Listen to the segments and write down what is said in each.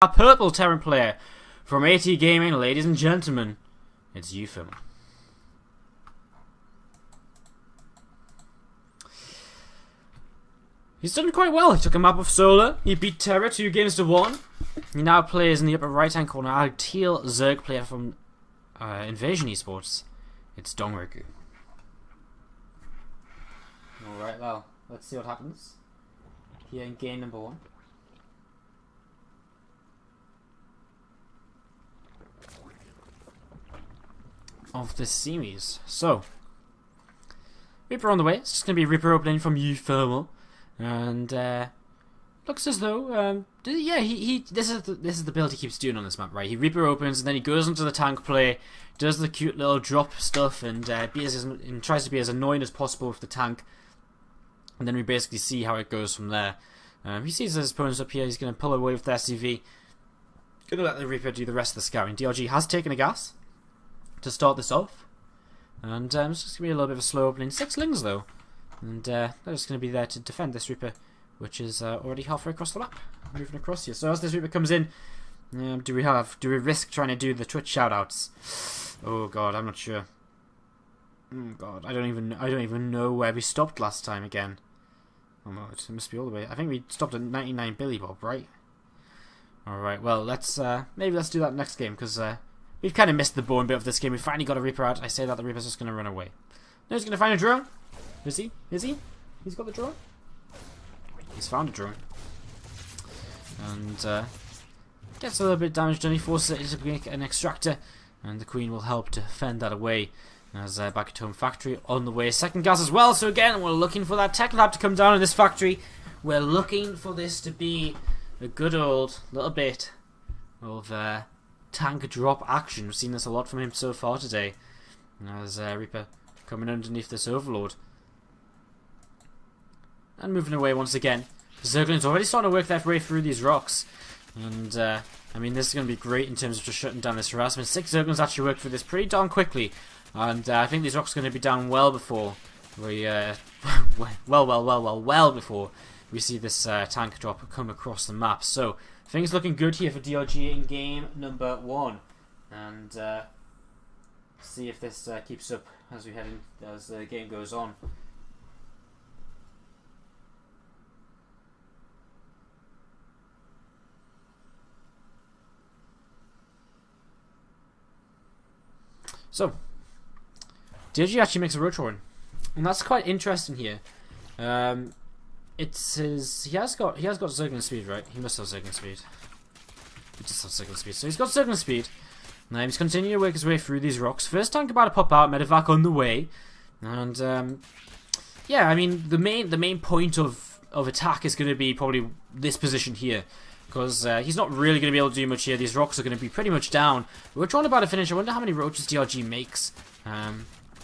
Our purple Terran player from AT Gaming, ladies and gentlemen, it's uThermal. He's done quite well. He took a map of Solar, he beat Terra 2-1. He now plays in the upper right hand corner, our teal Zerg player from Invasion Esports. It's DongRaegu. Alright, well, let's see what happens here in game number 1. Of this series. So, Reaper on the way. It's just going to be Reaper opening from uThermal, and looks as though yeah, this is the build he keeps doing on this map, right? He Reaper opens and then he goes into the tank play, does the cute little drop stuff, and tries to be as annoying as possible with the tank, and then we basically see how it goes from there. He sees his opponents up here. He's going to pull away with the SCV. Going to let the Reaper do the rest of the scouting. DRG has taken a gas to start this off, and it's just going to be a little bit of a slow opening. 6 lings though, and they're just going to be there to defend this Reaper, which is already halfway across the map. Moving across here. So as this Reaper comes in, do we risk trying to do the Twitch shoutouts? Oh god, I'm not sure. Oh god, I don't even know where we stopped last time again. Oh no, it must be all the way. I think we stopped at 99 Billy Bob, right? Alright, well, maybe let's do that next game, because we've kind of missed the boring bit of this game. We finally got a Reaper out. I say that the Reaper's just going to run away. No, he's going to find a drone. Is he? Is he? He's got the drone? He's found a drone. And gets a little bit of damage done. He forces it to make an extractor, and the Queen will help to fend that away. As back at home factory on the way. Second gas as well. So again, we're looking for that tech lab to come down in this factory. We're looking for this to be a good old little bit of tank drop action. We've seen this a lot from him so far today. As Reaper coming underneath this Overlord. And moving away once again. Zergling's already starting to work their way through these rocks. And I mean, this is going to be great in terms of just shutting down this harassment. 6 Zerglings actually worked through this pretty darn quickly. And I think these rocks are going to be down well before we well before we see this tank drop come across the map. So things looking good here for DRG in game number 1, and see if this keeps up as the game goes on. So DRG actually makes a roach horn, and that's quite interesting here. It's his. He has got Zergling speed, right? He must have Zergling speed. He just has Zergling speed. So he's got Zergling speed. Now he's continuing to work his way through these rocks. First tank about to pop out. Medevac on the way, and yeah, I mean the main point of attack is going to be probably this position here, because he's not really going to be able to do much here. These rocks are going to be pretty much down. We're trying about to finish. I wonder how many roaches DRG makes.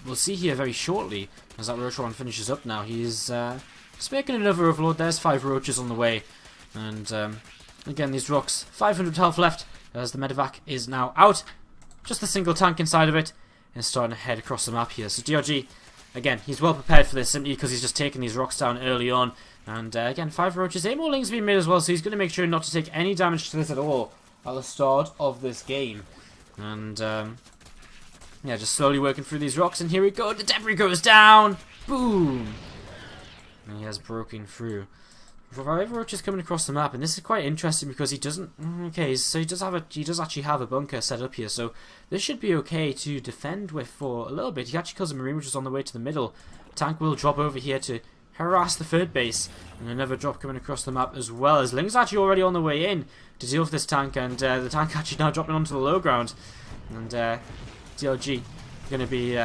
We'll see here very shortly as that roach run finishes up now. He's just making another Overlord. There's 5 roaches on the way. And again, these rocks, 500 health left as the Medevac is now out. Just a single tank inside of it and starting to head across the map here. So DRG, again, he's well prepared for this simply because he's just taking these rocks down early on. And again, 5 roaches, 8 more lings being made as well. So he's going to make sure not to take any damage to this at all at the start of this game. And yeah, just slowly working through these rocks, and here we go. The debris goes down. Boom. And he has broken through. However, Roach is coming across the map, and this is quite interesting because he doesn't. Okay, so he does actually have a bunker set up here, so this should be okay to defend with for a little bit. He actually kills a Marine, which is on the way to the middle. Tank will drop over here to harass the third base, and another drop coming across the map as well. As Ling's actually already on the way in to deal with this tank, and the tank actually now dropping onto the low ground, and DLG going to be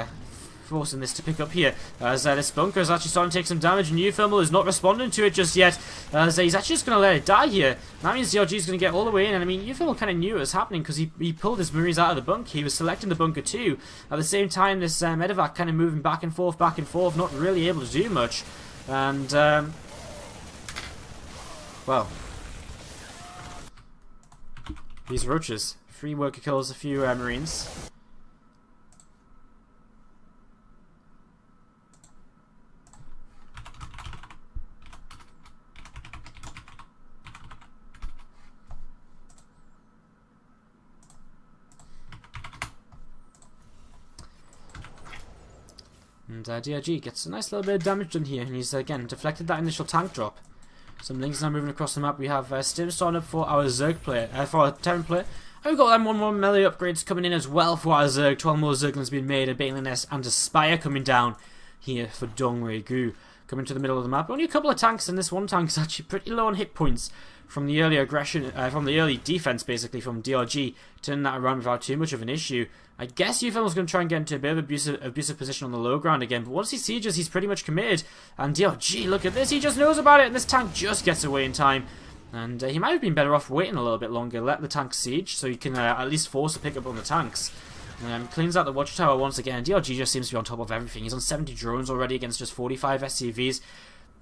forcing this to pick up here as this bunker is actually starting to take some damage, and uThermal is not responding to it just yet as he's actually just going to let it die here. That means DLG is going to get all the way in, and I mean uThermal kind of knew it was happening because he pulled his Marines out of the bunker. He was selecting the bunker too. At the same time, this Medevac kind of moving back and forth, not really able to do much. And well, these roaches, 3 worker kills, a few Marines. And DRG gets a nice little bit of damage done here, and he's again deflected that initial tank drop. Some links now moving across the map. We have Stim starting up for our Zerg player, for our Terran player. And we've got them 1 more melee upgrades coming in as well for our Zerg. 12 more Zerglings being made, a Baneling Nest and a Spire coming down here for DongRaegu. Coming to the middle of the map. Only a couple of tanks, and this one tank is actually pretty low on hit points from the early aggression, from the early defense basically from DRG, turning that around without too much of an issue. I guess uThermal's going to try and get into a bit of abusive position on the low ground again, but once he sieges, he's pretty much committed. And DRG, look at this, he just knows about it, and this tank just gets away in time. And he might have been better off waiting a little bit longer, let the tank siege, so he can at least force a pickup on the tanks. Cleans out the watchtower once again. DRG just seems to be on top of everything. He's on 70 drones already against just 45 SCVs.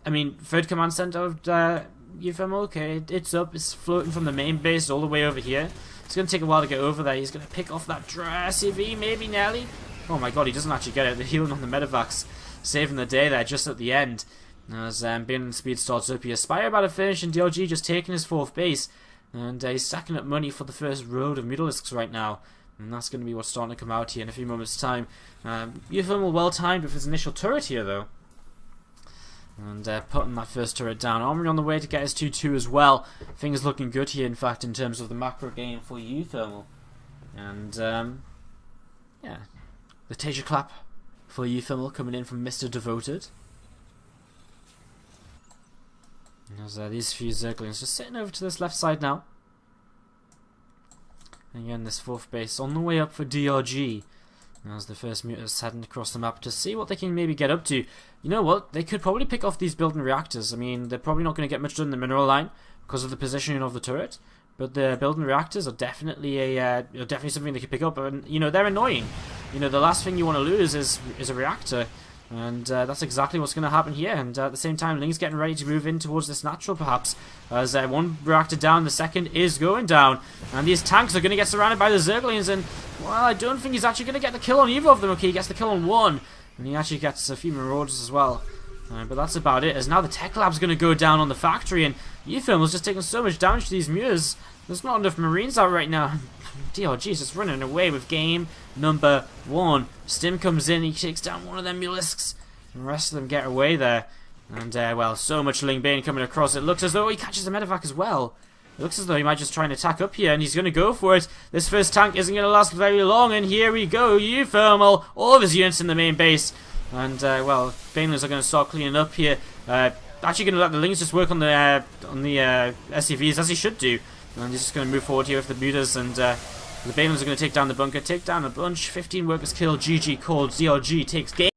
I mean, third command center of uThermal, okay, it's up. It's floating from the main base all the way over here. It's going to take a while to get over there. He's going to pick off that SCV, maybe Nelly. Oh my god, he doesn't actually get it. The healing on the medevacs, saving the day there just at the end. As Baneling Speed starts up here. Spire about to finish, and DRG just taking his 4th base. And he's stacking up money for the first road of Mutalisks right now. And that's going to be what's starting to come out here in a few moments' time. uThermal well timed with his initial turret here, though. And putting that first turret down. Armory on the way to get his 2-2 as well. Things looking good here, in fact, in terms of the macro game for uThermal. And, yeah. The Taser clap for uThermal coming in from Mr. Devoted. As these few Zerglings just sitting over to this left side now. And again, this 4th base on the way up for DRG. As the first muters heading across the map to see what they can maybe get up to. You know what? They could probably pick off these building reactors. I mean, they're probably not going to get much done in the mineral line because of the positioning of the turret. But the building reactors are definitely definitely something they could pick up. And you know, they're annoying. You know, the last thing you want to lose is a reactor. And that's exactly what's going to happen here. And at the same time, Ling's getting ready to move in towards this natural, perhaps. As one reactor down, the second is going down. And these tanks are going to get surrounded by the Zerglings. And, well, I don't think he's actually going to get the kill on either of them. Okay, he gets the kill on one. And he actually gets a few Marauders as well. But that's about it. As now the Tech Lab's going to go down on the factory. And uThermal's just taking so much damage to these Mures. There's not enough Marines out right now. DRG is just running away with game number 1. Stim comes in, he takes down one of them Mutalisks. The rest of them get away there. And, well, so much Ling Bane coming across. It looks as though he catches a medevac as well. It looks as though he might just try and attack up here, and he's going to go for it. This first tank isn't going to last very long, and here we go. uThermal, all of his units in the main base. And, well, Banelings are going to start cleaning up here. Actually going to let the Lings just work on the SCVs, as he should do. And he's just going to move forward here with the Mutas, and the Banelings are going to take down the bunker, take down a bunch. 15 workers killed, GG called, DRG takes game.